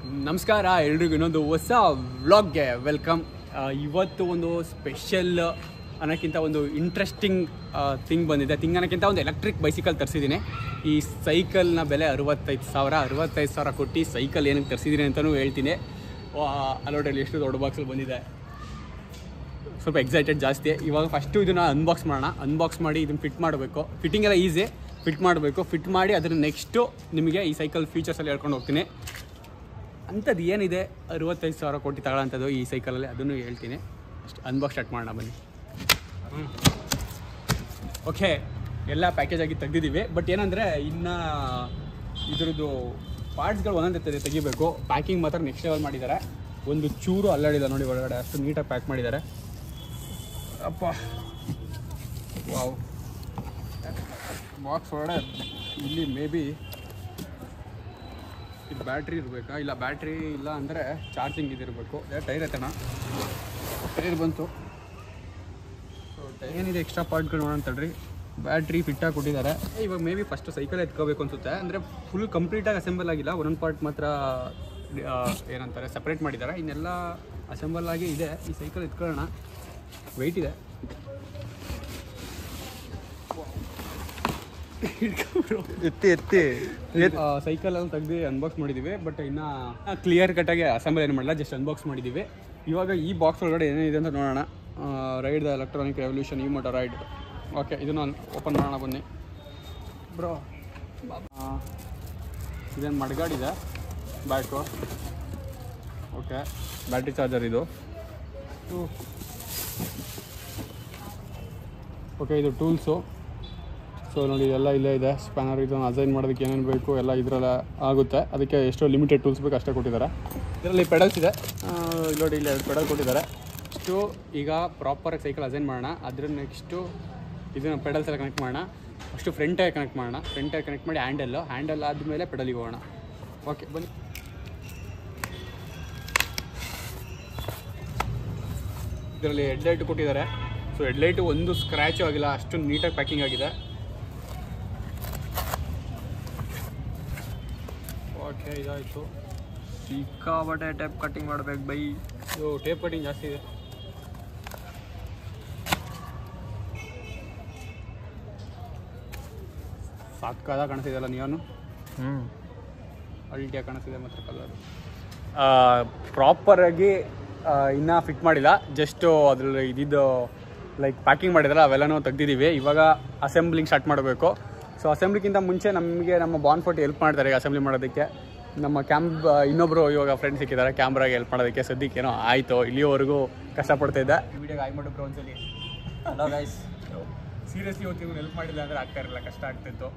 ನಮಸ್ಕಾರ ಎಲ್ರಿಗೂ ಇನ್ನೊಂದು ಹೊಸ ವ್ಲಾಗ್ಗೆ ವೆಲ್ಕಮ್. ಇವತ್ತು ಒಂದು ಸ್ಪೆಷಲ್ ಅನ್ನೋಕ್ಕಿಂತ ಒಂದು ಇಂಟ್ರೆಸ್ಟಿಂಗ್ ಥಿಂಗ್ ಬಂದಿದೆ. ಥಿಂಗ್ ಅನ್ನೋಕ್ಕಿಂತ ಒಂದು ಎಲೆಕ್ಟ್ರಿಕ್ ಬೈಸಿಕಲ್ ತರಿಸಿದ್ದೀನಿ. ಈ ಸೈಕಲ್ನ ಬೆಲೆ 65,000 ಕೊಟ್ಟು ಸೈಕಲ್ ಏನಕ್ಕೆ ತರಿಸಿದ್ದೀನಿ ಅಂತಲೂ ಹೇಳ್ತೀನಿ. ಅಲೋಡಲ್ಲಿ ಎಷ್ಟು ದೊಡ್ಡ ಬಾಕ್ಸಲ್ಲಿ ಬಂದಿದೆ, ಸ್ವಲ್ಪ ಎಕ್ಸೈಟೆಡ್ ಜಾಸ್ತಿ. ಇವಾಗ ಫಸ್ಟು ಇದನ್ನು ಅನ್ಬಾಕ್ಸ್ ಮಾಡಿ ಇದನ್ನು ಫಿಟ್ ಮಾಡಬೇಕು. ಫಿಟ್ಟಿಂಗ್ ಎಲ್ಲ ಈಸಿ, ಫಿಟ್ ಮಾಡಬೇಕು. ಫಿಟ್ ಮಾಡಿ ಅದನ್ನು ನೆಕ್ಸ್ಟು ನಿಮಗೆ ಈ ಸೈಕಲ್ ಫೀಚರ್ಸಲ್ಲಿ ಹೇಳ್ಕೊಂಡು ಹೋಗ್ತೀನಿ. ಅಂಥದ್ದು ಏನಿದೆ 65,000 ಕೊಟ್ಟು ತಗೊಳ್ಳೋಂಥದ್ದು ಈ ಸೈಕಲಲ್ಲಿ, ಅದನ್ನು ಹೇಳ್ತೀನಿ. ಅಷ್ಟು ಅನ್ಬಾಕ್ಸ್ ಸ್ಟಾರ್ಟ್ ಮಾಡೋಣ ಬನ್ನಿ. ಓಕೆ, ಎಲ್ಲ ಪ್ಯಾಕೇಜ್ ಆಗಿ ತೆಗೆದಿದ್ದೀವಿ. ಬಟ್ ಏನಂದರೆ ಇನ್ನು ಇದ್ರದ್ದು ಪಾರ್ಟ್ಸ್ಗಳು ಒಂದೊಂದೇ ತೆಗಿಬೇಕು. ಪ್ಯಾಕಿಂಗ್ ಮಾತ್ರ ನೆಕ್ಸ್ಟ್ ಲೆವೆಲ್ ಮಾಡಿದ್ದಾರೆ. ಒಂದು ಚೂರು ಅಲ್ಲಾಡಿಲ್ಲ ನೋಡಿ ಒಳಗಡೆ, ಅಷ್ಟು ನೀಟಾಗಿ ಪ್ಯಾಕ್ ಮಾಡಿದ್ದಾರೆ. ಅಪ್ಪ ವಾವ್, ಬಾಕ್ಸ್ ಒಳಗಡೆ ಇಲ್ಲಿ ಮೇ ಬಿ ಇದು ಬ್ಯಾಟ್ರಿ ಇರಬೇಕಾ, ಇಲ್ಲ ಬ್ಯಾಟ್ರಿ ಇಲ್ಲ ಅಂದರೆ ಚಾರ್ಜಿಂಗ್ ಇದಿರಬೇಕು. ಟೈರ್ ಐತಣ್ಣ, ಟೈರ್ ಬಂತು. ಸೊ ಟೈರ್ ಏನಿದೆ ಎಕ್ಸ್ಟ್ರಾ ಪಾರ್ಟ್ಗಳು ನೋಡೋಣ ತಡ್ರಿ. ಬ್ಯಾಟ್ರಿ ಫಿಟ್ಟಾಗಿ ಕೊಟ್ಟಿದ್ದಾರೆ. ಇವಾಗ ಮೇ ಬಿ ಫಸ್ಟ್ ಸೈಕಲ್ ಎತ್ಕೋಬೇಕು ಅನಿಸುತ್ತೆ. ಅಂದರೆ ಫುಲ್ ಕಂಪ್ಲೀಟಾಗಿ ಅಸೆಂಬಲ್ ಆಗಿಲ್ಲ, ಒಂದೊಂದು ಪಾರ್ಟ್ ಮಾತ್ರ ಏನಂತಾರೆ ಸಪ್ರೇಟ್ ಮಾಡಿದ್ದಾರೆ. ಇನ್ನೆಲ್ಲ ಅಸೆಂಬಲ್ ಆಗಿ ಇದೆ. ಈ ಸೈಕಲ್ ಎತ್ಕೊಳ್ಳೋಣ, ವೆಯ್ಟ್ ಇದೆ. ಎತ್ತಿ ಸೈಕಲಲ್ಲಿ ತೆಗೆದು ಅನ್ಬಾಕ್ಸ್ ಮಾಡಿದ್ದೀವಿ. ಬಟ್ ಇನ್ನು ಕ್ಲಿಯರ್ ಕಟ್ಟಾಗಿ ಅಸೆಂಬಲ್ ಏನು ಮಾಡಲ್ಲ, ಜಸ್ಟ್ ಅನ್ಬಾಕ್ಸ್ ಮಾಡಿದ್ದೀವಿ. ಇವಾಗ ಈ ಬಾಕ್ಸ್ ಒಳಗಡೆ ಏನೇನಿದೆ ಅಂತ ನೋಡೋಣ. ರೈಡ್ ದ ಎಲೆಕ್ಟ್ರಾನಿಕ್ ರೆವಲ್ಯೂಷನ್ ಈ ಮೋಟರ್ ರೈಡ್. ಓಕೆ, ಇದನ್ನು ಓಪನ್ ಮಾಡೋಣ ಬನ್ನಿ ಬ್ರೋ. ಇದೇನು ಮಡ್ಗಾಡಿದೆ ಬ್ಯಾಕು. ಓಕೆ, ಬ್ಯಾಟ್ರಿ ಚಾರ್ಜರ್ ಇದು. ಓಕೆ, ಇದು ಟೂಲ್ಸು. ಸೊ ನೋಡಿ, ಎಲ್ಲ ಇಲ್ಲೇ ಇದೆ. ಸ್ಪ್ಯಾನರ್, ಇದನ್ನು ಅಸೈನ್ ಮಾಡೋದಕ್ಕೆ ಏನೇನು ಬೇಕು ಎಲ್ಲ ಇದರಲ್ಲ ಆಗುತ್ತೆ. ಅದಕ್ಕೆ ಎಷ್ಟೋ ಲಿಮಿಟೆಡ್ ಟೂಲ್ಸ್ ಬೇಕು ಅಷ್ಟೇ ಕೊಟ್ಟಿದ್ದಾರೆ. ಇದರಲ್ಲಿ ಪೆಡಲ್ಸ್ ಇದೆ ನೋಡಿ, ಇಲ್ಲಿ 2 ಪೆಡಲ್ ಕೊಟ್ಟಿದ್ದಾರೆ. ಇಷ್ಟು ಈಗ ಪ್ರಾಪರಾಗಿ ಸೈಕಲ್ ಅಸೈನ್ ಮಾಡೋಣ. ಅದ್ರ ನೆಕ್ಸ್ಟು ಇದನ್ನು ಪೆಡಲ್ಸ್ ಎಲ್ಲ ಕನೆಕ್ಟ್ ಮಾಡೋಣ. ಅಷ್ಟು ಫ್ರಂಟ್ ಟೈರ್ ಕನೆಕ್ಟ್ ಮಾಡಿ ಹ್ಯಾಂಡಲ್ ಆದಮೇಲೆ ಪೆಡಲಿಗೆ ಹೋಗೋಣ. ಓಕೆ ಬನ್ನಿ. ಇದರಲ್ಲಿ ಹೆಡ್ಲೈಟ್ ಕೊಟ್ಟಿದ್ದಾರೆ. ಸೊ ಹೆಡ್ಲೈಟು ಒಂದು ಸ್ಕ್ರ್ಯಾಚು ಆಗಿಲ್ಲ, ಅಷ್ಟು ನೀಟಾಗಿ ಪ್ಯಾಕಿಂಗ್ ಆಗಿದೆ. ಓಕೆ, ಇದಾಯಿತು. ಸಿಕ್ಕಾಬಟ್ಟೆ ಟೇಪ್ ಕಟ್ಟಿಂಗ್ ಮಾಡಬೇಕು ಬೈ. ಇದು ಟೇಪ್ ಕಟ್ಟಿಂಗ್ ಜಾಸ್ತಿ ಇದೆ. ಸಾಕಾದ ಕಾಣಿಸ್ತಿದೆಯಲ್ಲ ನೀವನು. ಅಲ್ಟಿಯಾಗಿ ಕಾಣಿಸ್ತಿದೆ ಮತ್ತು ಕಲರ್ ಪ್ರಾಪರಾಗಿ ಇನ್ನೂ ಫಿಟ್ ಮಾಡಿಲ್ಲ. ಜಸ್ಟು ಅದರಲ್ಲಿ ಇದ್ದಿದ್ದು ಲೈಕ್ ಪ್ಯಾಕಿಂಗ್ ಮಾಡಿದಾರೆ, ಅವೆಲ್ಲನೂ ತೆಗ್ದಿದ್ದೀವಿ. ಇವಾಗ ಅಸೆಂಬ್ಲಿಂಗ್ ಸ್ಟಾರ್ಟ್ ಮಾಡಬೇಕು. ಸೊ ಅಸೆಂಬ್ಲಿಗಿಂತ ಮುಂಚೆ ನಮಗೆ ನಮ್ಮ ಬಾನ್ಫೋರ್ಟಿ ಹೆಲ್ಪ್ ಮಾಡ್ತಾರೆ ಅಸೆಂಬ್ಲಿ ಮಾಡೋದಕ್ಕೆ. ನಮ್ಮ ಇನ್ನೊಬ್ಬರು ಇವಾಗ ಫ್ರೆಂಡ್ ಸಿಕ್ಕಿದ್ದಾರೆ ಕ್ಯಾಮ್ರಾಗೆ ಹೆಲ್ಪ್ ಮಾಡೋದಕ್ಕೆ. ಸದ್ಯಕ್ಕೇನೋ ಆಯಿತು, ಇಲ್ಲಿಯವರೆಗೂ ಕಷ್ಟಪಡ್ತಾಯಿದ್ದೆ. ವಿಡಿಯೋಗೆ ಆಯ್ ಮಾಡಿಬಿಟ್ರು ಒಂದ್ಸಲಿ. ಹಲೋ ಗೈಸ್, ಸೀರಿಯಸ್ಲಿ ಇವತ್ತು ನೀವು ಹೆಲ್ಪ್ ಮಾಡಿಲ್ಲ ಅಂದರೆ ಆಗ್ತಾ ಇರಲಿಲ್ಲ, ಕಷ್ಟ ಆಗ್ತಿತ್ತು.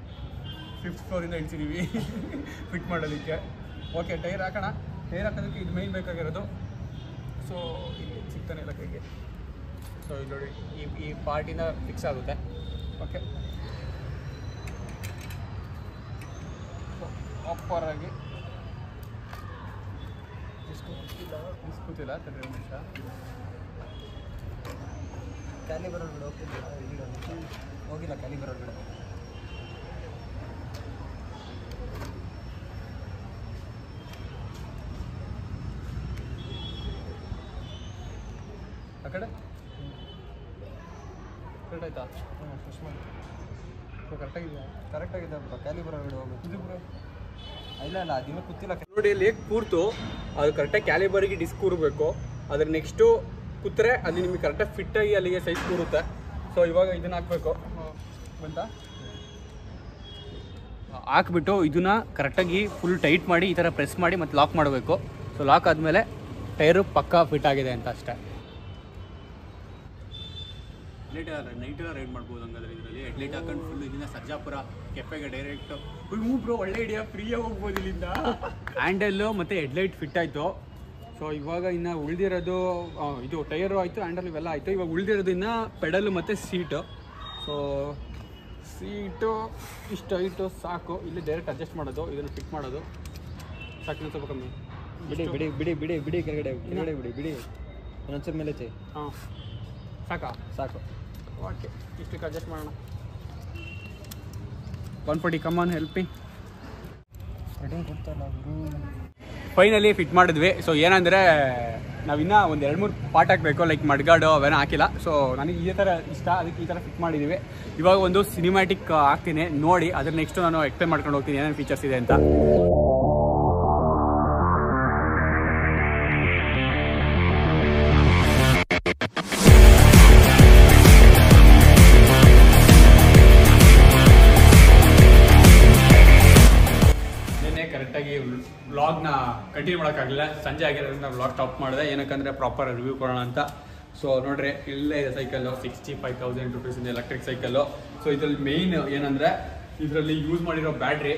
5th ಫ್ಲೋರಿಂದ ಇಳಿಸಿದ್ದೀವಿ ಫಿಟ್ ಮಾಡೋದಕ್ಕೆ. ಓಕೆ, ಟೈರ್ ಹಾಕೋಣ. ಟೈರ್ ಹಾಕೋದಕ್ಕೆ ಇದು ಮೇಯ್ನ್ ಬೇಕಾಗಿರೋದು. ಸೊ ಇಲ್ಲಿ ಸಿಗ್ತಾನೆ ಇಲ್ಲ ಕೈಗೆ. ಸೊ ಇದು ನೋಡಿ, ಈ ಪಾರ್ಟಿಂದ ಫಿಕ್ಸ್ ಆಗುತ್ತೆ. ಓಕೆ, ಪ್ರಾಪರಾಗಿ ಕೂತಿಲ್ಲ. ತಡ್ರಿ ಒಂದು ನಿಮಿಷ. ಕ್ಯಾಲಿಬರ್ ಹೋಗಿಲ್ಲ, ಕ್ಯಾಲಿಬರ್ ಒಳಗಡೆ. ಆ ಕಡೆ ಕರೆಕ್ಟ್ ಆಯ್ತಾ? ಕರೆಕ್ಟಾಗಿದೆ ಬ್ರೋ. ಕ್ಯಾಲಿಬರ್ ಒಳಗಡೆ ಹೋಗ್ಬೇಕು. ಇದು ಬ್ರೋ ಇಲ್ಲ ಅದಿನ್ನೂ ಕೂತಿಲ್ಲ ನೋಡಿ. ಅಲ್ಲಿ ಕೂರ್ತು ಅದು ಕರೆಕ್ಟಾಗಿ ಕ್ಯಾಲಿಬರಿಗೆ ಡಿಸ್ಕ್ ಕೂರಬೇಕು. ಅದ್ರ ನೆಕ್ಸ್ಟು ಕೂತ್ರೆ ಅಲ್ಲಿ ನಿಮಗೆ ಕರೆಕ್ಟಾಗಿ ಫಿಟ್ಟಾಗಿ ಅಲ್ಲಿಗೆ ಸೈಜ್ ಕೂರುತ್ತೆ. ಸೊ ಇವಾಗ ಇದನ್ನು ಹಾಕಬೇಕು ಅಂತ ಹಾಕ್ಬಿಟ್ಟು ಇದನ್ನು ಕರೆಕ್ಟಾಗಿ ಫುಲ್ ಟೈಟ್ ಮಾಡಿ ಈ ಥರ ಪ್ರೆಸ್ ಮಾಡಿ ಮತ್ತು ಲಾಕ್ ಮಾಡಬೇಕು. ಸೊ ಲಾಕ್ ಆದಮೇಲೆ ಟೈರು ಪಕ್ಕಾ ಫಿಟ್ ಆಗಿದೆ ಅಂತ ಅಷ್ಟೇ. ನೈಟೆಲ್ಲ ರೈಡ್ ಮಾಡ್ಬೋದು ಹಂಗಾದ್ರೆ. ಇದರಲ್ಲಿ ಹೆಡ್ಲೈಟ್ ಹಾಕೊಂಡು ಫುಲ್ ಇದನ್ನ ಸರ್ಜಾಪುರ ಕೆಫೆಗೆ ಡೈರೆಕ್ಟು. ಬ್ರೋ ಒಳ್ಳೆ ಐಡಿಯಾ, ಫ್ರೀಯಾಗಿ ಹೋಗ್ಬೋದು ಇಲ್ಲಿಂದ. ಹ್ಯಾಂಡಲ್ಲು ಮತ್ತು ಹೆಡ್ಲೈಟ್ ಫಿಟ್ ಆಯಿತು. ಸೊ ಇವಾಗ ಇನ್ನು ಉಳಿದಿರೋದು ಇದು ಟೈರು ಆಯಿತು, ಹ್ಯಾಂಡಲ್ ಇವೆಲ್ಲ ಆಯಿತು. ಇವಾಗ ಉಳಿದಿರೋದು ಇನ್ನು ಪೆಡಲು ಮತ್ತು ಸೀಟು. ಸೊ ಸೀಟು ಇಷ್ಟು ಹೈಟು ಸಾಕು. ಇಲ್ಲಿ ಡೈರೆಕ್ಟ್ ಅಡ್ಜಸ್ಟ್ ಮಾಡೋದು, ಇದನ್ನು ಫಿಟ್ ಮಾಡೋದು ಸಾಕು. ಸ್ವಲ್ಪ ಕಮ್ಮಿ ಬಿಡಿ ಕೆಳಗಡೆ ಬಿಡಿ ಒಂಚೂರು ಮೇಲೆ ಚೈ. ಹಾಂ, ಸಾಕು. ಓಕೆ, ಇಷ್ಟಕ್ಕೆ ಅಡ್ಜಸ್ಟ್ ಮಾಡೋಣ. 140, come on, help me. Finally fit ಮಾಡಿದ್ವಿ. ಸೊ ಏನಂದರೆ ನಾವಿನ್ನೂ ಒಂದು 2-3 ಪಾರ್ಟ್ ಹಾಕಬೇಕು, ಲೈಕ್ ಮಡ್ಗಾಡು ಅವೇನೋ ಹಾಕಿಲ್ಲ. ಸೊ ನನಗೆ ಇದೇ ಥರ ಇಷ್ಟ, ಅದಕ್ಕೆ ಈ ಥರ ಫಿಟ್ ಮಾಡಿದ್ದೀವಿ. ಇವಾಗ ಒಂದು ಸಿನಿಮ್ಯಾಟಿಕ್ ಹಾಕ್ತೀನಿ ನೋಡಿ, ಅದ್ರ ನೆಕ್ಸ್ಟು ನಾನು ಎಕ್ಸ್ಪ್ಲೇನ್ ಮಾಡ್ಕೊಂಡು ಹೋಗ್ತೀನಿ ಏನೇನು ಫೀಚರ್ಸ್ ಇದೆ ಅಂತ. ಕರೆಕ್ಟಾಗಿ ವ್ಲಾಗ್ನ ಕಂಟಿನ್ಯೂ ಮಾಡೋಕ್ಕಾಗಲಿಲ್ಲ, ಸಂಜೆ ಆಗಿರೋದ್ರಿಂದ ವ್ಲಾಗ್ ಸ್ಟಾಪ್ ಮಾಡಿದೆ. ಏನಕ್ಕಂದರೆ ಪ್ರಾಪರ್ ರಿವ್ಯೂ ಕೊಡೋಣ ಅಂತ. ಸೊ ನೋಡ್ರಿ, ಇಲ್ಲೇ ಇದೆ ಸೈಕಲ್ಲು, 65,000 rupees ಇದೆ ಎಲೆಕ್ಟ್ರಿಕ್ ಸೈಕಲ್ಲು. ಸೊ ಇದರಲ್ಲಿ ಮೇಯ್ನ್ ಏನಂದರೆ ಇದರಲ್ಲಿ ಯೂಸ್ ಮಾಡಿರೋ ಬ್ಯಾಟ್ರಿ.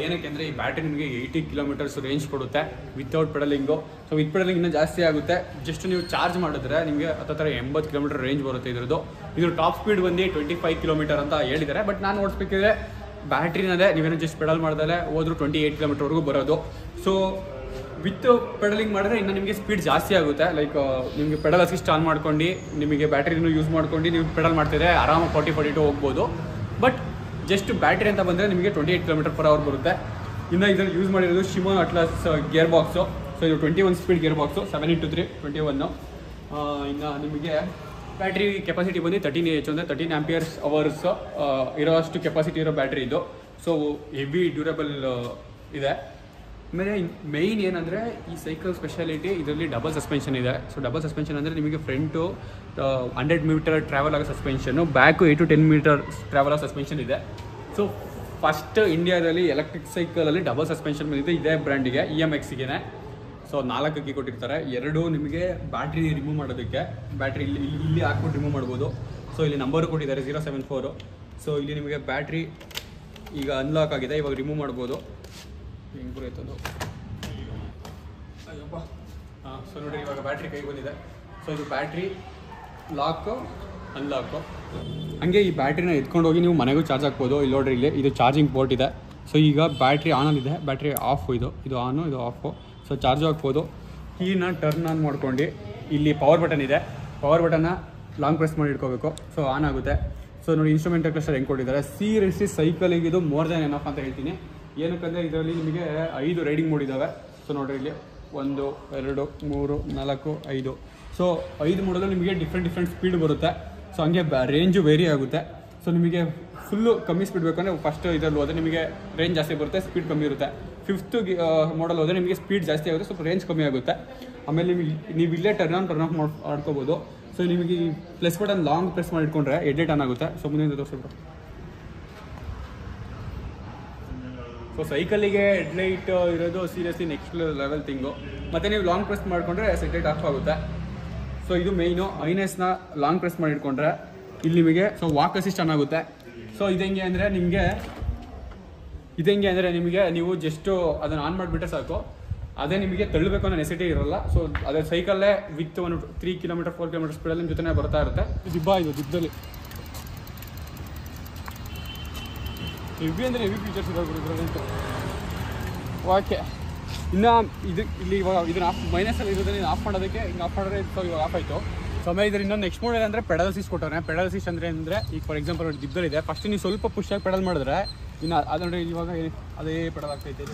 ಏನಕ್ಕೆ ಅಂದರೆ ಈ ಬ್ಯಾಟ್ರಿ ನಿಮಗೆ 80 kilometers ರೇಂಜ್ ಕೊಡುತ್ತೆ ವಿತೌಟ್ ಪೆಡಲಿಂಗು. ಸೊ ವಿತ್ ಪೆಡಲಿಂಗ್ ಇನ್ನೂ ಜಾಸ್ತಿ ಆಗುತ್ತೆ. ಜಸ್ಟ್ ನೀವು ಚಾರ್ಜ್ ಮಾಡಿದ್ರೆ ನಿಮಗೆ ಹತ್ತಿರ 80 kilometer ರೇಂಜ್ ಬರುತ್ತೆ ಇದ್ರದ್ದು. ಇದ್ರ ಟಾಪ್ ಸ್ಪೀಡ್ ಬಂದು 25 km ಅಂತ ಹೇಳಿದ್ದಾರೆ. ಬಟ್ ನಾನು ಓಡಿಸ್ಬೇಕಿದ್ರೆ ಬ್ಯಾಟ್ರಿನದೇ ನೀವೇನೋ ಜಸ್ಟ್ ಪೆಡಲ್ ಮಾಡ್ದಲ್ಲೇ ಹೋದ್ರು 28 km ಬರೋದು. ಸೊ ವಿತ್ ಪೆಡಲಿಂಗ್ ಮಾಡಿದ್ರೆ ಇನ್ನು ನಿಮಗೆ ಸ್ಪೀಡ್ ಜಾಸ್ತಿ ಆಗುತ್ತೆ. ಲೈಕ್ ನಿಮಗೆ ಪೆಡಲ್ ಅಸಿಸ್ಟ್ ಆನ್ ಮಾಡ್ಕೊಂಡು ನಿಮಗೆ ಬ್ಯಾಟ್ರಿನೂ ಯೂಸ್ ಮಾಡ್ಕೊಂಡು ನೀವು ಪೆಡಲ್ ಮಾಡ್ತಿದ್ರೆ ಆರಾಮಾಗಿ 40-42 ಹೋಗ್ಬೋದು. ಬಟ್ ಜಸ್ಟ್ ಬ್ಯಾಟ್ರಿ ಅಂತ ಬಂದರೆ ನಿಮಗೆ 28 km/h ಬರುತ್ತೆ. ಇನ್ನು ಇದರಲ್ಲಿ ಯೂಸ್ ಮಾಡಿರೋದು ಶಿಮೋನೋ ಅಟ್ಲಾಸ್ ಗೇರ್ ಬಾಕ್ಸು. ಸೊ ಇದು 21 ಸ್ಪೀಡ್ ಗೇರ್ ಬಾಕ್ಸು, 7x3 21. ಇನ್ನು ನಿಮಗೆ ಬ್ಯಾಟ್ರಿ ಕೆಪಾಸಿಟಿ ಬಂದು 13 ಅಂದರೆ 13 amperes ಇರೋಷ್ಟು ಕೆಪಾಸಿಟಿ ಇರೋ ಬ್ಯಾಟ್ರಿ ಇದು. ಸೊ ಹೆವಿ ಡ್ಯೂರಬಲ್ ಇದೆ. ಆಮೇಲೆ ಮೇಯ್ನ್ ಏನಂದರೆ ಈ ಸೈಕಲ್ ಸ್ಪೆಷಾಲಿಟಿ, ಇದರಲ್ಲಿ ಡಬಲ್ ಸಸ್ಪೆನ್ಷನ್ ಇದೆ. ಸೊ ಡಬಲ್ ಸಸ್ಪೆನ್ಷನ್ ಅಂದರೆ ನಿಮಗೆ ಫ್ರಂಟು 100 meter ಟ್ರಾವೆಲ್ ಆಗೋ suspension, back 8 to 10 meter travel ಆಗೋ ಸಸ್ಪೆನ್ಷನ್ ಇದೆ. ಸೊ ಫಸ್ಟ್ ಇಂಡಿಯಾದಲ್ಲಿ ಎಲೆಕ್ಟ್ರಿಕ್ ಸೈಕಲಲ್ಲಿ ಡಬಲ್ ಸಸ್ಪೆನ್ಷನ್ ಬಂದಿದೆ ಇದೇ ಬ್ರ್ಯಾಂಡಿಗೆ, EMXಗೆ. ಸೊ 4 ಕೀ ಕೊಟ್ಟಿರ್ತಾರೆ. 2 ನಿಮಗೆ ಬ್ಯಾಟ್ರಿ ರಿಮೂವ್ ಮಾಡೋದಕ್ಕೆ, ಬ್ಯಾಟ್ರಿ ಇಲ್ಲಿ ಹಾಕ್ಬಿಟ್ಟು ರಿಮೂವ್ ಮಾಡ್ಬೋದು. ಸೊ ಇಲ್ಲಿ ನಂಬರು ಕೊಟ್ಟಿದ್ದಾರೆ 074. ಸೊ ಇಲ್ಲಿ ನಿಮಗೆ ಬ್ಯಾಟ್ರಿ ಈಗ ಅನ್ಲಾಕ್ ಆಗಿದೆ, ಇವಾಗ ರಿಮೂವ್ ಮಾಡ್ಬೋದು. ಹೆಂಗೆ ಬರುತ್ತದು ಅಯ್ಯಪ್ಪ. ಸೊ ನೋಡಿರಿ, ಇವಾಗ ಬ್ಯಾಟ್ರಿ ಕೈ ಬಂದಿದೆ. ಸೊ ಇದು ಬ್ಯಾಟ್ರಿ ಲಾಕು ಅನ್ಲಾಕು. ಹಂಗೆ ಈ ಬ್ಯಾಟ್ರಿನ ಎತ್ಕೊಂಡು ಹೋಗಿ ನೀವು ಮನೆಗೂ ಚಾರ್ಜ್ ಹಾಕ್ಬೋದು. ಇಲ್ಲಿ ನೋಡ್ರಿ, ಇಲ್ಲಿ ಇದು ಚಾರ್ಜಿಂಗ್ ಪೋರ್ಟ್ ಇದೆ. ಸೊ ಈಗ ಬ್ಯಾಟ್ರಿ ಆನಲ್ಲಿದೆ, ಬ್ಯಾಟ್ರಿ ಆಫು, ಇದು ಆನು, ಇದು ಆಫು. ಸೊ ಚಾರ್ಜ್ ಹಾಕ್ಬೋದು. ಕೀನ ಟರ್ನ್ ಆನ್ ಮಾಡ್ಕೊಂಡು ಇಲ್ಲಿ ಪವರ್ ಬಟನ್ ಇದೆ, ಪವರ್ ಬಟನ್ನ ಲಾಂಗ್ ಪ್ರೆಸ್ ಮಾಡಿ ಇಟ್ಕೋಬೇಕು. ಸೊ ಆನ್ ಆಗುತ್ತೆ. ಸೊ ನೋಡಿ, ಇನ್ಸ್ಟ್ರೂಮೆಂಟಲ್ ಕ್ಲಸ್ಟರ್ ಹೆಂಗೆ ಕೊಟ್ಟಿದ್ದಾರೆ. ಸೀರಿಯಸ್ಲಿ ಸೈಕಲಿಗೆ ಇದು ಮೋರ್ ದ್ಯಾನ್ ಎನಫ್ ಅಂತ ಹೇಳ್ತೀನಿ. ಏನಕ್ಕಂದರೆ ಇದರಲ್ಲಿ ನಿಮಗೆ 5 ರೈಡಿಂಗ್ ಮೋಡ್ ಇದ್ದಾವೆ. ಸೊ ನೋಡಿರಿ, ಇಲ್ಲಿ 1 2 3 4 5. ಸೊ 5 ಮೋಡಲ್ಲೂ ನಿಮಗೆ ಡಿಫ್ರೆಂಟ್ ಸ್ಪೀಡ್ ಬರುತ್ತೆ. ಸೊ ಹಂಗೆ ರೇಂಜು ವೇರಿ ಆಗುತ್ತೆ. ಸೊ ನಿಮಗೆ ಫುಲ್ಲು ಕಮ್ಮಿ ಸ್ಪೀಡ್ ಬೇಕಂದರೆ ಫಸ್ಟ್ ಇದರಲ್ಲಿ ಹೋದರೆ ನಿಮಗೆ ರೇಂಜ್ ಜಾಸ್ತಿ ಬರುತ್ತೆ, ಸ್ಪೀಡ್ ಕಮ್ಮಿ ಇರುತ್ತೆ. 5th ಮಾಡಲ್ ಹೋದರೆ ನಿಮಗೆ ಸ್ಪೀಡ್ ಜಾಸ್ತಿ ಆಗುತ್ತೆ, ಸ್ವಲ್ಪ ರೇಂಜ್ ಕಮ್ಮಿ ಆಗುತ್ತೆ. ಆಮೇಲೆ ನೀವು ಇಲ್ಲೇ ಟರ್ನ್ ಆಫ್ ಮಾಡ್ಕೋಬೋದು. ಸೊ ನಿಮಗೆ ಈ ಪ್ಲಸ್ ಬಟನ್ ಲಾಂಗ್ ಪ್ರೆಸ್ ಮಾಡಿ ಇಟ್ಕೊಂಡ್ರೆ ಹೆಡ್ಲೈಟ್ ಆನ್ ಆಗುತ್ತೆ. ಸೊ ಮುಂದೆ ತೋರಿಸ್ಬಿಟ್ಟು, ಸೊ ಸೈಕಲಿಗೆ ಹೆಡ್ಲೈಟ್ ಇರೋದು ಸೀರಿಯಸ್ಲಿ ನೆಕ್ಸ್ಟ್ ಲೆವೆಲ್ ಥಿಂಗು. ಮತ್ತು ನೀವು ಲಾಂಗ್ ಪ್ರೆಸ್ ಮಾಡಿಕೊಂಡ್ರೆ ಹೆಡ್ಲೈಟ್ ಆಫ್ ಆಗುತ್ತೆ. ಸೊ ಇದು ಮೇಯ್ನು. ಐನೆಸ್ನ ಲಾಂಗ್ ಪ್ರೆಸ್ ಮಾಡಿ ಇಟ್ಕೊಂಡ್ರೆ ಇಲ್ಲಿ ನಿಮಗೆ ಸೊ ವಾಕ್ ಅಸಿಸ್ಟ್ ಆನ್ ಆಗುತ್ತೆ. ಸೊ ಇದೆಂಗೆ ಅಂದರೆ ನಿಮಗೆ ನೀವು ಜಸ್ಟು ಅದನ್ನು ಆನ್ ಮಾಡಿಬಿಟ್ರೆ ಸಾಕು, ಅದೇ ನಿಮಗೆ ತಳ್ಳಬೇಕು ಅನ್ನೋ ನೆಸಿಟಿ ಇರೋಲ್ಲ. ಸೊ ಅದೇ ಸೈಕಲ್ಲೇ ವಿತ್ ಒಂದು 3 km 4 km ಸ್ಪೀಡಲ್ಲಿ ನಿಮ್ಮ ಜೊತೆ ಬರ್ತಾ ಇರುತ್ತೆ. ದಿಬ್ಬದಲ್ಲಿ ಹೆವಿ ಅಂದರೆ ಹೆವಿ ಫೀಚರ್ಸ್ ಇದಾವೆ ಇದರಲ್ಲಿ. ಓಕೆ, ಇನ್ನು ಇಲ್ಲಿ ಇವಾಗ ಇದನ್ನ ಮೈನಸಲ್ಲಿ ಇರೋದನ್ನ ಆಫ್ ಮಾಡೋದಕ್ಕೆ ಹಿಂಗೆ ಆಫ್ ಮಾಡಿದ್ರೆ ಸೊ ಇವಾಗ ಆಫ್ ಆಯಿತು. ಸೊ ಆಮೇಲೆ ಇದ್ರ ಇನ್ನೊಂದು ನೆಕ್ಸ್ಟ್ ಮೋಡ್ ಏನಂದರೆ ಪೆಡಲ್ ಅಸಿಸ್ಟ್ ಕೊಟ್ಟವ್ರೆ. ಪೆಡಲ್ ಅಸಿಸ್ಟ್ ಅಂದರೆ ಈಗ ಫಾರ್ ಎಕ್ಸಾಂಪಲ್ ನೋಡಿ, ದಿಬ್ಬದಲ್ಲಿದೆ, ಫಸ್ಟ್ ನೀವು ಸ್ವಲ್ಪ ಪುಷಾಗಿ ಪೆಡಲ್ ಮಾಡಿದ್ರೆ ಇನ್ನು ಅದು ನೋಡಿ ಇವಾಗ ಅದೇ ಪೆಡಲ್ ಆಗ್ತೈತೆ.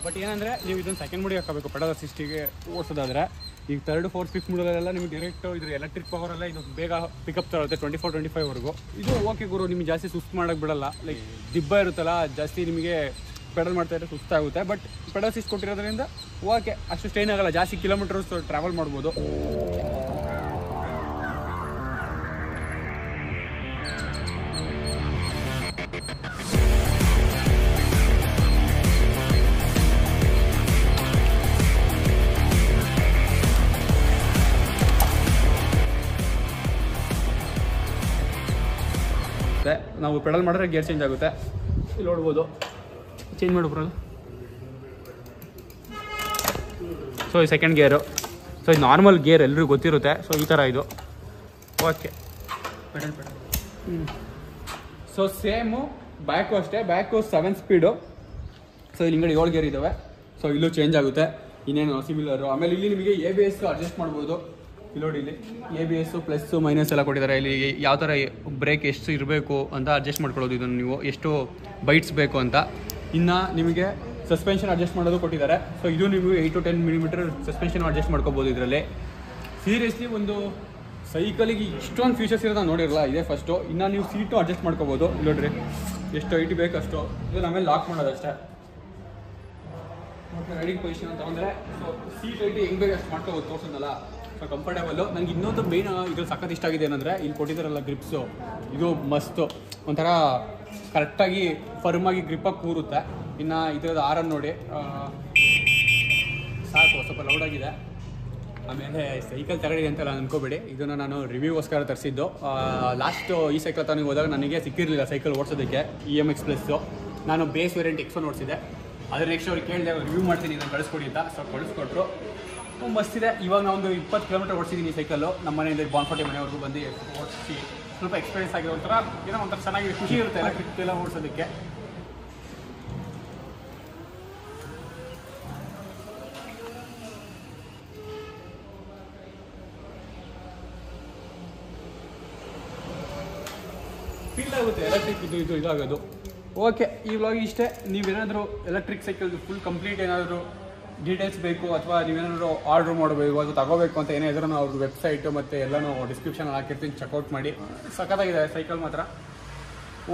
ಬಟ್ ಏನಂದರೆ ನೀವು ಇದನ್ನು ಸೆಕೆಂಡ್ ಮೋಡಿಗೆ ಹಾಕಬೇಕು ಪೆಡಲ್ ಅಸಿಸ್ಟಿಗೆ ಓಡಿಸೋದಾದರೆ. ಈಗ 3rd 4th 5th ಮೋಡಲೆಲ್ಲ ನಿಮಗೆ ಡೈರೆಕ್ಟ್ ಇದ್ರ ಎಲೆಕ್ಟ್ರಿಕ್ ಪವರೆಲ್ಲ ಇದು ಬೇಗ ಪಿಕಪ್ ತಗೊಳುತ್ತೆ 24-25ವರೆಗೂ. ಇದು ಓಕೆ ಗುರು, ನಿಮಗೆ ಜಾಸ್ತಿ ಸುಸ್ತು ಮಾಡೋಕ್ಕೆ ಬಿಡಲ್ಲ. ಲೈಕ್ ದಿಬ್ಬ ಇರುತ್ತಲ್ಲ, ಜಾಸ್ತಿ ನಿಮಗೆ ಪೆಡಲ್ ಮಾಡ್ತಾ ಇದ್ರೆ ಸುಸ್ತಾಗುತ್ತೆ. ಬಟ್ ಪೆಡಲ್ ಅಸಿಸ್ಟ್ ಕೊಟ್ಟಿರೋದ್ರಿಂದ ಓಕೆ, ಅಷ್ಟು ಸ್ಟ್ರೈನ್ ಆಗಲ್ಲ, ಜಾಸ್ತಿ ಕಿಲೋಮೀಟರ್ಸ್ ಟ್ರಾವೆಲ್ ಮಾಡ್ಬೋದು. ನಾವು ಪೆಡಲ್ ಮಾಡಿದ್ರೆ ಗೇರ್ ಚೇಂಜ್ ಆಗುತ್ತೆ. ಇಲ್ಲಿ ನೋಡ್ಬೋದು, ಚೇಂಜ್ ಮಾಡು ಬರೋದು. ಸೊ ಈ ಸೆಕೆಂಡ್ ಗೇರು. ಸೊ ಇದು ನಾರ್ಮಲ್ ಗೇರ್ ಎಲ್ರಿಗೂ ಗೊತ್ತಿರುತ್ತೆ. ಸೊ ಈ ಥರ ಇದು okay, pedal so same back ಅಷ್ಟೇ. Back 7 speed. ಸೊ ಇಲ್ಲಿ ಹಿಂಗಡೆ 7 ಗೇರ್ ಇದ್ದಾವೆ. ಸೊ ಇಲ್ಲೂ ಚೇಂಜ್ ಆಗುತ್ತೆ, ಇನ್ನೇನು ಸಿಮಿಲರು. ಆಮೇಲೆ ಇಲ್ಲಿ ನಿಮಗೆ ABS ಅಡ್ಜಸ್ಟ್ ಮಾಡ್ಬೋದು. ಇಲ್ಲಿ ಇಲ್ಲಿ ABS ಪ್ಲಸ್ ಮೈನಸ್ ಎಲ್ಲ ಕೊಟ್ಟಿದ್ದಾರೆ. ಇಲ್ಲಿ ಯಾವ ಥರ ಬ್ರೇಕ್ ಎಷ್ಟು ಇರಬೇಕು ಅಂತ ಅಡ್ಜಸ್ಟ್ ಮಾಡ್ಕೊಳ್ಳೋದು, ಇದನ್ನು ನೀವು ಎಷ್ಟು ಬೈಟ್ಸ್ ಬೇಕು ಅಂತ. ಇನ್ನು ನಿಮಗೆ ಸಸ್ಪೆನ್ಷನ್ ಅಡ್ಜಸ್ಟ್ ಮಾಡೋದು ಕೊಟ್ಟಿದ್ದಾರೆ. ಸೊ ಇದು ನೀವು 8 to 10 mm ಸಸ್ಪೆನ್ಷನ್ ಅಡ್ಜಸ್ಟ್ ಮಾಡ್ಕೋಬೋದು ಇದರಲ್ಲಿ. ಸೀರಿಯಸ್ಲಿ ಒಂದು ಸೈಕಲಿಗೆ ಇಷ್ಟೊಂದು ಫೀಚರ್ಸ್ ಇರೋದು ನಾನು ನೋಡಿರಲ್ಲ, ಇದೇ ಫಸ್ಟು. ಇನ್ನು ನೀವು ಸೀಟು ಅಡ್ಜಸ್ಟ್ ಮಾಡ್ಕೋಬೋದು. ಇಲ್ಲಿ ನೋಡ್ರಿ ಎಷ್ಟು ಹೈಟ್ ಬೇಕು ಅಷ್ಟು, ಇದು ಆಮೇಲೆ ಲಾಕ್ ಮಾಡೋದು ಅಷ್ಟೇ. ರೈಡಿಂಗ್ ಪೊಸಿಷನ್ ಅಂತ ಅಂದರೆ ಸೊ ಸೀಟ್ ಹೈಟ್ ಹೆಂಗೆ ಬೇಕು ಅಷ್ಟು ಮಾಡ್ಕೋಬೋದು, ತೋರ್ಸೋದಲ್ಲ. ಸೊ ಕಂಫರ್ಟೇಬಲ್ಲು. ನನಗೆ ಇನ್ನೊಂದು ಮೇನ್ ಇದ್ರಲ್ಲಿ ಸಖತ್ ಇಷ್ಟ ಆಗಿದೆ ಏನಂದರೆ ಇಲ್ಲಿ ಕೊಟ್ಟಿದ್ದಾರಲ್ಲ ಗ್ರಿಪ್ಸು, ಇದು ಮಸ್ತು ಒಂಥರ ಕರೆಕ್ಟಾಗಿ ಫರ್ಮಾಗಿ ಗ್ರಿಪ್ಪಾಗಿ ಕೂರುತ್ತೆ. ಇನ್ನು ಇದರದ್ದು ಆರನ್ನು ನೋಡಿ ಸಾಕು, ಸ್ವಲ್ಪ ಲೌಡಾಗಿದೆ. ಆಮೇಲೆ ಸೈಕಲ್ ತಗೊಂಡಿದೆ ಅಂತೆಲ್ಲ ಅನ್ಕೋಬೇಡಿ, ಇದನ್ನು ನಾನು ರಿವ್ಯೂಗೋಸ್ಕರ ತರಿಸಿದ್ದು. ಲಾಸ್ಟ್ ಈ ಸೈಕಲ್ ತನಗೆ ಹೋದಾಗ ನನಗೆ ಸಿಕ್ಕಿರಲಿಲ್ಲ ಸೈಕಲ್ ಓಡಿಸೋದಕ್ಕೆ, EMX ಪ್ಲಸ್ಸು. ನಾನು ಬೇಸ್ ವೇರಿಯಂಟ್ X1 ಓಡಿಸಿದೆ. ಅದ್ರ ನೆಕ್ಸ್ಟ್ ಅವ್ರಿಗೆ ಕೇಳಿದೆ ರಿವ್ಯೂ ಮಾಡ್ತೀನಿ ನಾನು ಕಳಿಸ್ಕೊಡಿ ಅಂತ. ಸೊ ಕಳಿಸ್ಕೊಟ್ರು, ಮಸ್ತಿದೆ. ಇವಾಗ ನಾನು ಒಂದು 20 km ಓಡಿಸಿದ್ದೀನಿ ಸೈಕಲ್ಲು. ನಮ್ಮ ಮನೆಯಿಂದ ಬಾನ್ಫೋರ್ಟಿ ಮನೆವರೆಗೂ ಬಂದು ಓಡಿಸಿ ಸ್ವಲ್ಪ ಎಕ್ಸ್ಪೀರಿಯನ್ಸ್ ಆಗಿದೆ. ಒಂಥರ ಏನೋ ಒಂಥರ ಚೆನ್ನಾಗಿದೆ, ಖುಷಿ ಇರುತ್ತೆ ಎಲೆಕ್ಟ್ರಿಕ್ ಎಲ್ಲ ಓಡಿಸೋದಕ್ಕೆ. ಫೀಲ್ ಆಗುತ್ತೆ ಎಲೆಕ್ಟ್ರಿಕ್ ಇದು ಇದಾಗೋದು. ಓಕೆ, ಈ ವ್ಲಾಗ್ ಇಷ್ಟೇ. ನೀವೇನಾದರೂ ಎಲೆಕ್ಟ್ರಿಕ್ ಸೈಕಲ್ ಫುಲ್ ಕಂಪ್ಲೀಟ್ ಏನಾದರೂ ಡೀಟೇಲ್ಸ್ ಬೇಕು ಅಥವಾ ನೀವೇನಾದರೂ ಆರ್ಡ್ರ್ ಮಾಡಬೇಕು ಅಥವಾ ತಗೋಬೇಕು ಅಂತ ಏನೇ ಇದ್ರೂ ಅವ್ರದ್ದು ವೆಬ್ಸೈಟು ಮತ್ತು ಎಲ್ಲನೂ ಡಿಸ್ಕ್ರಿಪ್ಷನ್ ಹಾಕಿರ್ತೀನಿ, ಚೆಕ್ಔಟ್ ಮಾಡಿ. ಸಖತ್ತಾಗಿದೆ ಸೈಕಲ್ ಮಾತ್ರ.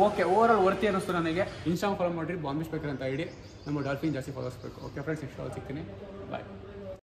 ಓಕೆ, ಓವರಾಲ್ ವರ್ತಿ ಅನ್ನಿಸ್ತು ನನಗೆ. ಇನ್ಸ್ಟಾಗ್ರಾಮ್ ಫಾಲೋ ಮಾಡಿರಿ, ಬಾಂಬೆ ಸ್ಪೀಕರ್ ಅಂತ ID. ನಮ್ಮ ಡಾಲ್ಫಿನ್ ಜಾಸ್ತಿ ಫಾಲೋಸ್ ಬೇಕು. ಓಕೆ ಫ್ರೆಂಡ್ಸ್, ನೆಕ್ಸ್ಟ್ ಸಿಗ್ತೀನಿ. ಬಾಯ್.